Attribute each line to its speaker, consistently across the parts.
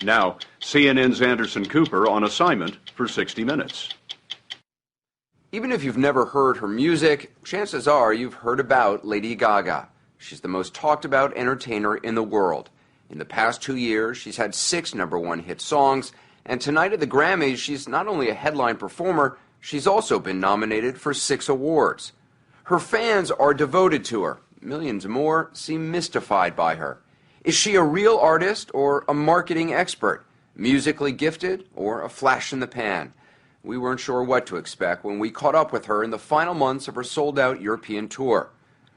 Speaker 1: Now, CNN's Anderson Cooper on assignment for 60 Minutes.
Speaker 2: Even if you've never heard her music, chances are you've heard about Lady Gaga. She's the most talked about entertainer in the world. In the past 2 years, she's had 6 number-one hit songs, and tonight at the Grammys, she's not only a headline performer, she's also been nominated for 6 awards. Her fans are devoted to her. Millions more seem mystified by her. Is she a real artist or a marketing expert? Musically gifted or a flash in the pan? We weren't sure what to expect when we caught up with her in the final months of her sold-out European tour.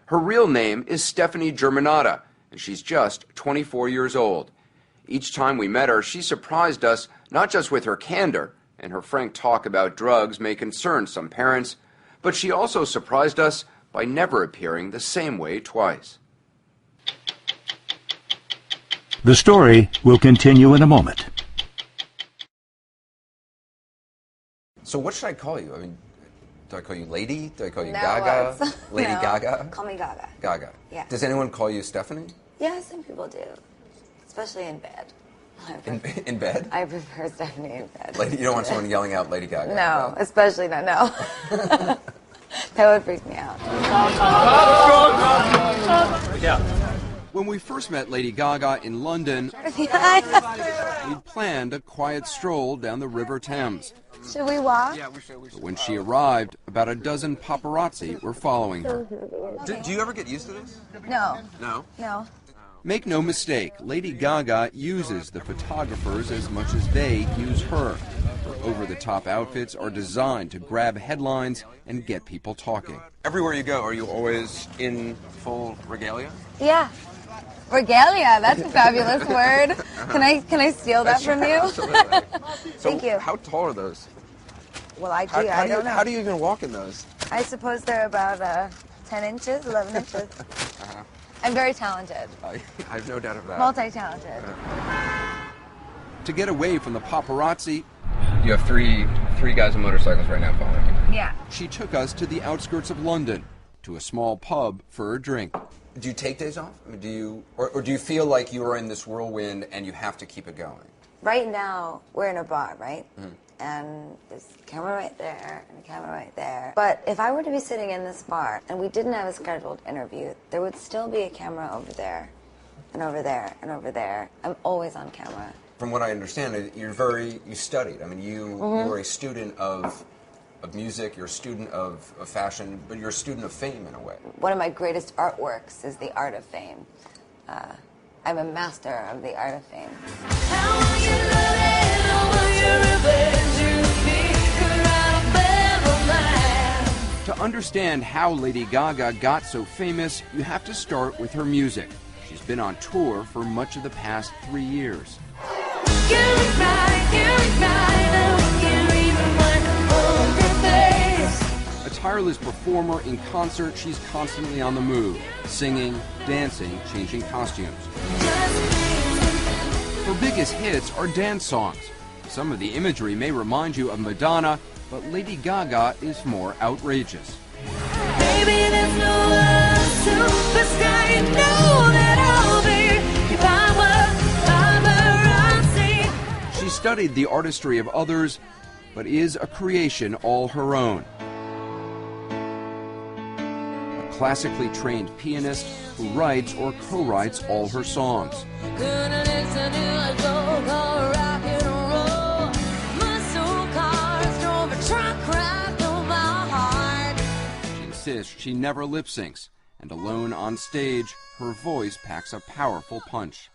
Speaker 2: Her real name is Stephanie Germanotta, and she's just 24 years old. Each time we met her, she surprised us not just with her candor, and her frank talk about drugs may concern some parents, but she also surprised us by never appearing the same way twice.
Speaker 3: The story will continue in a moment.
Speaker 2: So what should I call you? I mean, do I call you Lady? Do I call you Gaga? Lady
Speaker 4: No.
Speaker 2: Gaga?
Speaker 4: Call me Gaga.
Speaker 2: Gaga.
Speaker 4: Yeah.
Speaker 2: Does anyone call you Stephanie?
Speaker 4: Yeah, some people do. Especially in bed.
Speaker 2: In bed?
Speaker 4: I prefer Stephanie in bed.
Speaker 2: Lady, you don't want someone yelling out Lady Gaga?
Speaker 4: No, especially not, no. That would freak me out.
Speaker 2: When we first met Lady Gaga in London, we'd planned a quiet stroll down the River Thames.
Speaker 4: Should we walk?
Speaker 2: Yeah, we should. But when she arrived, about a dozen paparazzi were following her. Do you ever get used to this?
Speaker 4: No.
Speaker 2: No?
Speaker 4: No.
Speaker 2: Make no mistake, Lady Gaga uses the photographers as much as they use her. Her over-the-top outfits are designed to grab headlines and get people talking. Everywhere you go, are you always in full regalia?
Speaker 4: Yeah. Regalia, that's a fabulous word. Can I steal that from you?
Speaker 2: Absolutely.
Speaker 4: Thank you.
Speaker 2: How tall are those?
Speaker 4: Well, I don't know.
Speaker 2: How do you even walk in those?
Speaker 4: I suppose they're about 10 inches, 11 inches.
Speaker 2: Uh-huh.
Speaker 4: I'm very talented.
Speaker 2: I have no doubt of that.
Speaker 4: Multi-talented.
Speaker 2: To get away from the paparazzi, you have three guys on motorcycles right now following you.
Speaker 4: Yeah.
Speaker 2: She took us to the outskirts of London, to a small pub for a drink. Do you take days off? I mean, do you feel like you are in this whirlwind and you have to keep it going?
Speaker 4: Right now, we're in a bar, right? Mm. And there's a camera right there and a camera right there. But if I were to be sitting in this bar and we didn't have a scheduled interview, there would still be a camera over there and over there and over there. I'm always on camera.
Speaker 2: From what I understand, you studied. I mean, you were a student of music, you're a student of fashion, but you're a student of fame in a way.
Speaker 4: One of my greatest artworks is the art of fame. I'm a master of the art of fame.
Speaker 2: To understand how Lady Gaga got so famous, you have to start with her music. She's been on tour for much of the past 3 years. A tireless performer in concert, she's constantly on the move, singing, dancing, changing costumes. Her biggest hits are dance songs. Some of the imagery may remind you of Madonna, but Lady Gaga is more outrageous. Baby, there's no other superstar, you know that I'll be if I were paparazzi. She studied the artistry of others, but is a creation all her own. A classically trained pianist who writes or co-writes all her songs. She never lip syncs, and alone on stage, her voice packs a powerful punch.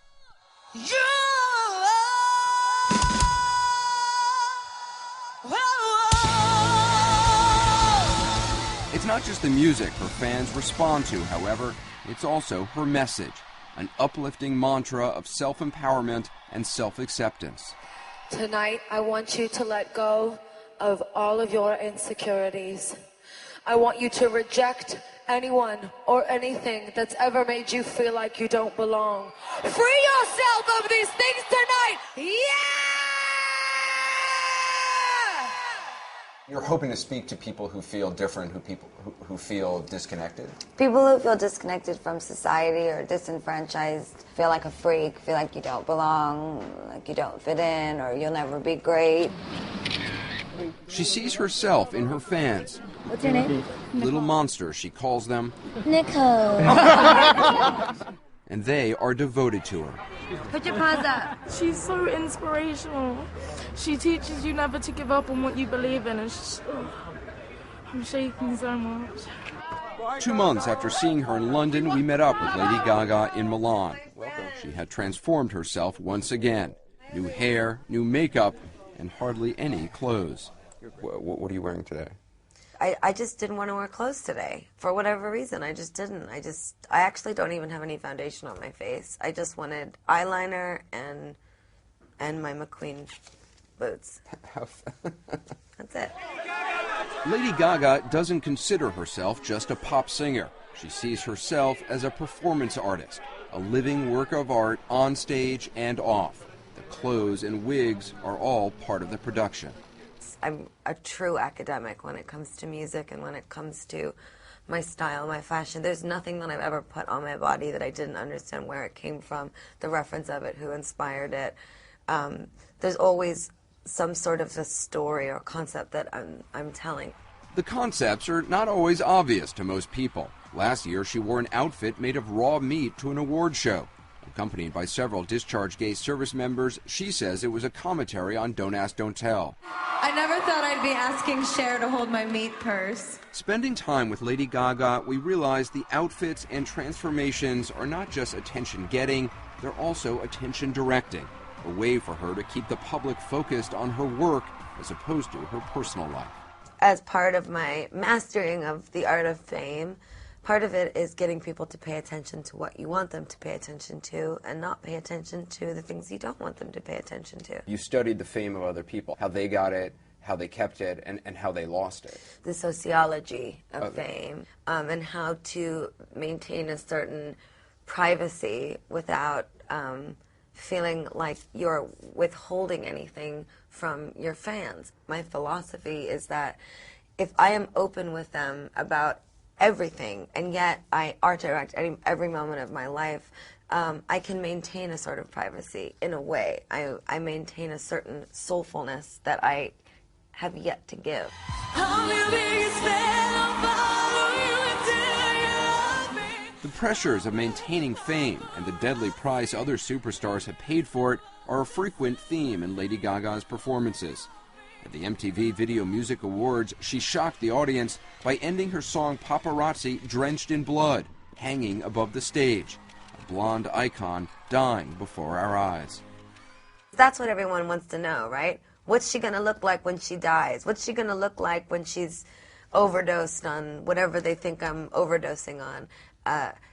Speaker 2: It's not just the music her fans respond to, however, it's also her message, an uplifting mantra of self-empowerment and self-acceptance.
Speaker 5: Tonight, I want you to let go of all of your insecurities. I want you to reject anyone or anything that's ever made you feel like you don't belong. Free yourself of these things tonight! Yeah!
Speaker 2: You're hoping to speak to people who feel different, who feel disconnected?
Speaker 4: People who feel disconnected from society or disenfranchised, feel like a freak, feel like you don't belong, like you don't fit in, or you'll never be great.
Speaker 2: She sees herself in her fans.
Speaker 4: What's your name?
Speaker 2: Little monsters, she calls them.
Speaker 4: Nicole.
Speaker 2: And they are devoted to her.
Speaker 4: Put your paws up.
Speaker 6: She's so inspirational. She teaches you never to give up on what you believe in. I'm shaking so much.
Speaker 2: 2 months after seeing her in London, we met up with Lady Gaga in Milan. She had transformed herself once again. New hair, new makeup, and hardly any clothes. What are you wearing today?
Speaker 7: I just didn't want to wear clothes today. For whatever reason, I just didn't. I actually don't even have any foundation on my face. I just wanted eyeliner and my McQueen boots. That's it.
Speaker 2: Lady Gaga doesn't consider herself just a pop singer. She sees herself as a performance artist, a living work of art on stage and off. The clothes and wigs are all part of the production.
Speaker 7: I'm a true academic when it comes to music and when it comes to my style, my fashion. There's nothing that I've ever put on my body that I didn't understand where it came from, the reference of it, who inspired it. There's always some sort of a story or concept that I'm telling.
Speaker 2: The concepts are not always obvious to most people. Last year, she wore an outfit made of raw meat to an award show. Accompanied by several discharged gay service members, she says it was a commentary on Don't Ask, Don't Tell.
Speaker 8: I never thought I'd be asking Cher to hold my meat purse.
Speaker 2: Spending time with Lady Gaga, we realized the outfits and transformations are not just attention-getting, they're also attention-directing, a way for her to keep the public focused on her work as opposed to her personal life.
Speaker 7: As part of my mastering of the art of fame, part of it is getting people to pay attention to what you want them to pay attention to and not pay attention to the things you don't want them to pay attention to.
Speaker 2: You studied the fame of other people, how they got it, how they kept it, and how they lost it.
Speaker 7: The sociology of fame, and how to maintain a certain privacy without feeling like you're withholding anything from your fans. My philosophy is that if I am open with them about everything, and yet I art direct every moment of my life, I can maintain a sort of privacy in a way. I maintain a certain soulfulness that I have yet to give.
Speaker 2: The pressures of maintaining fame and the deadly price other superstars have paid for it are a frequent theme in Lady Gaga's performances. At the MTV Video Music Awards, she shocked the audience by ending her song Paparazzi drenched in blood, hanging above the stage, a blonde icon dying before our eyes.
Speaker 7: That's what everyone wants to know, right? What's she going to look like when she dies? What's she going to look like when she's overdosed on whatever they think I'm overdosing on?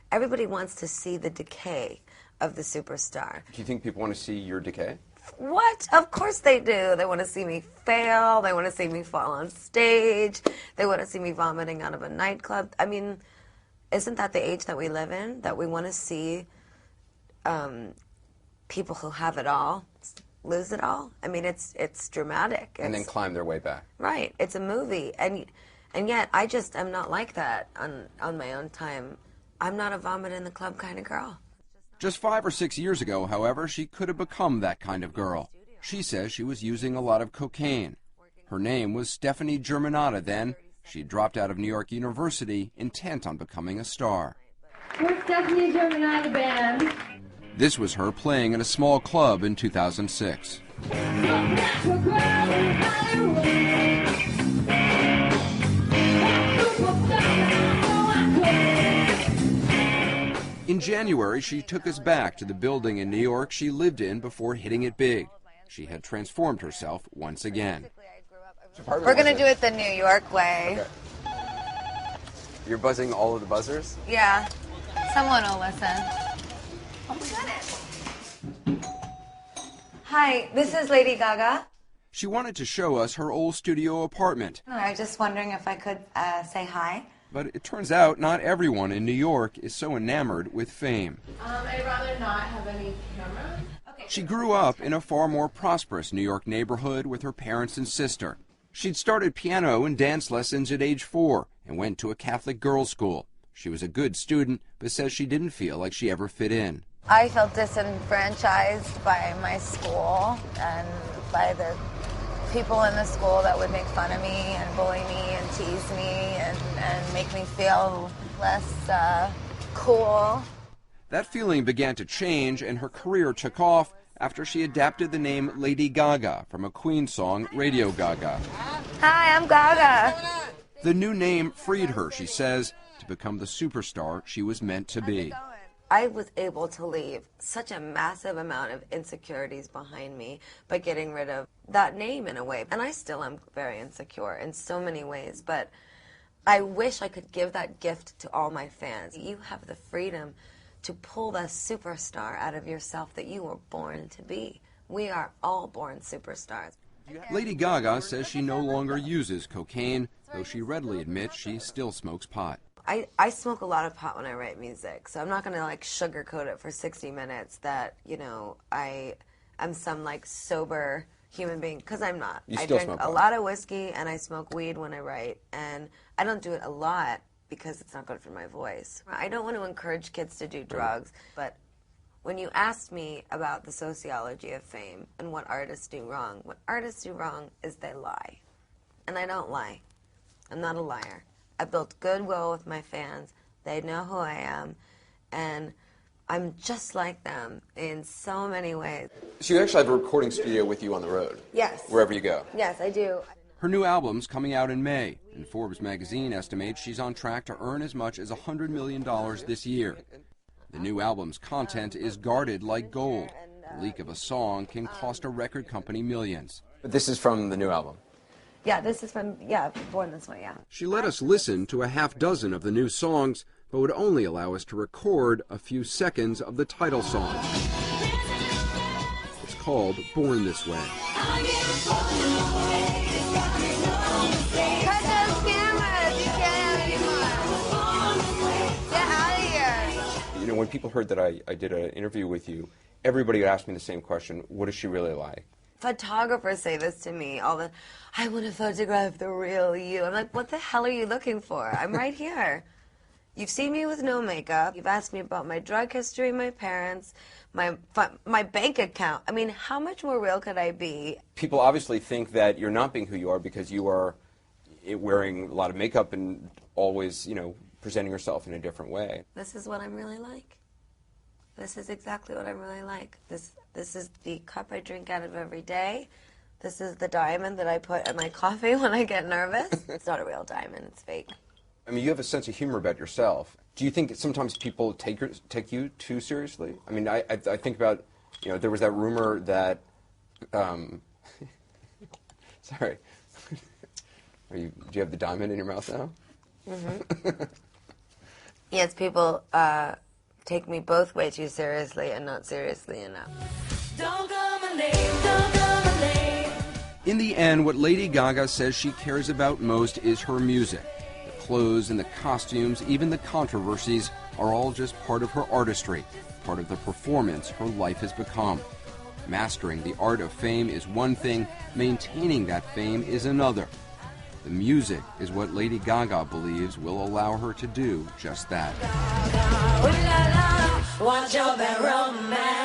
Speaker 7: Everybody wants to see the decay of the superstar.
Speaker 2: Do you think people want to see your decay?
Speaker 7: What? Of course they do. They want to see me fail. They want to see me fall on stage. They want to see me vomiting out of a nightclub. I mean, isn't that the age that we live in? That we want to see people who have it all lose it all? I mean, it's dramatic.
Speaker 2: And then climb their way back.
Speaker 7: Right. It's a movie. And yet I just am not like that on my own time. I'm not a vomit in the club kind of girl.
Speaker 2: Just 5 or 6 years ago, however, she could have become that kind of girl. She says she was using a lot of cocaine. Her name was Stephanie Germanotta then. She dropped out of New York University, intent on becoming a star.
Speaker 9: We're Stephanie Germanotta Band.
Speaker 2: This was her playing in a small club in 2006. In January, she took us back to the building in New York she lived in before hitting it big. She had transformed herself once again.
Speaker 4: We're going to do it the New York way.
Speaker 2: Okay. You're buzzing all of the buzzers?
Speaker 4: Yeah. Someone will listen. Hi, this is Lady Gaga.
Speaker 2: She wanted to show us her old studio apartment.
Speaker 4: I was just wondering if I could say hi.
Speaker 2: But it turns out not everyone in New York is so enamored with fame.
Speaker 6: I'd rather not have any cameras.
Speaker 2: She grew up in a far more prosperous New York neighborhood with her parents and sister. She'd started piano and dance lessons at age 4 and went to a Catholic girls' school. She was a good student, but says she didn't feel like she ever fit in.
Speaker 4: I felt disenfranchised by my school and by the people in the school that would make fun of me and bully me and tease me and make me feel less cool.
Speaker 2: That feeling began to change, and her career took off after she adapted the name Lady Gaga from a Queen song, Radio Gaga.
Speaker 4: Hi, I'm Gaga.
Speaker 2: The new name freed her, she says, to become the superstar she was meant to be.
Speaker 7: I was able to leave such a massive amount of insecurities behind me by getting rid of that name in a way. And I still am very insecure in so many ways, but I wish I could give that gift to all my fans. You have the freedom to pull the superstar out of yourself that you were born to be. We are all born superstars.
Speaker 2: Lady Gaga says she no longer uses cocaine, though she readily admits she still smokes pot.
Speaker 7: I smoke a lot of pot when I write music, so I'm not going to like sugarcoat it for 60 minutes that, you know, I am some like sober human being, because I'm not. I drink a lot of whiskey and I smoke weed when I write, and I don't do it a lot because it's not good for my voice. I don't want to encourage kids to do drugs, but when you asked me about the sociology of fame and what artists do wrong is they lie. And I don't lie. I'm not a liar. I built goodwill with my fans. They know who I am, and I'm just like them in so many ways.
Speaker 2: So you actually have a recording studio with you on the road?
Speaker 7: Yes.
Speaker 2: Wherever you go?
Speaker 7: Yes, I do.
Speaker 2: Her new album's coming out in May, and Forbes magazine estimates she's on track to earn as much as $100 million this year. The new album's content is guarded like gold. The leak of a song can cost a record company millions. But this is from the new album?
Speaker 7: Yeah, this is from, Born This Way, yeah.
Speaker 2: She let us listen to a half dozen of the new songs, but would only allow us to record a few seconds of the title song. It's called Born This Way.
Speaker 4: Cut those cameras! You can't have anymore. Get out of here.
Speaker 2: You know, when people heard that I did an interview with you, everybody would ask me the same question: what does she really like?
Speaker 7: Photographers say this to me all the, I want to photograph the real you. I'm like, what the hell are you looking for? I'm right here. You've seen me with no makeup. You've asked me about my drug history, my parents, my bank account. I mean, how much more real could I be? People obviously think that you're not being who you are because you are wearing a lot of makeup and always, you know, presenting yourself in a different way. This is what I'm really like. This is exactly what I'm really like. This is the cup I drink out of every day. This is the diamond that I put in my coffee when I get nervous. It's not a real diamond, it's fake. I mean, you have a sense of humor about yourself. Do you think that sometimes people take you too seriously? I mean, I think about, you know, there was that rumor that, sorry, do you have the diamond in your mouth now? Mm-hmm. Yes, people take me both way too seriously and not seriously enough. Don't call my name, don't call my name. In the end, what Lady Gaga says she cares about most is her music. The clothes and the costumes, even the controversies, are all just part of her artistry, part of the performance her life has become. Mastering the art of fame is one thing, maintaining that fame is another. The music is what Lady Gaga believes will allow her to do just that. Watch your romance.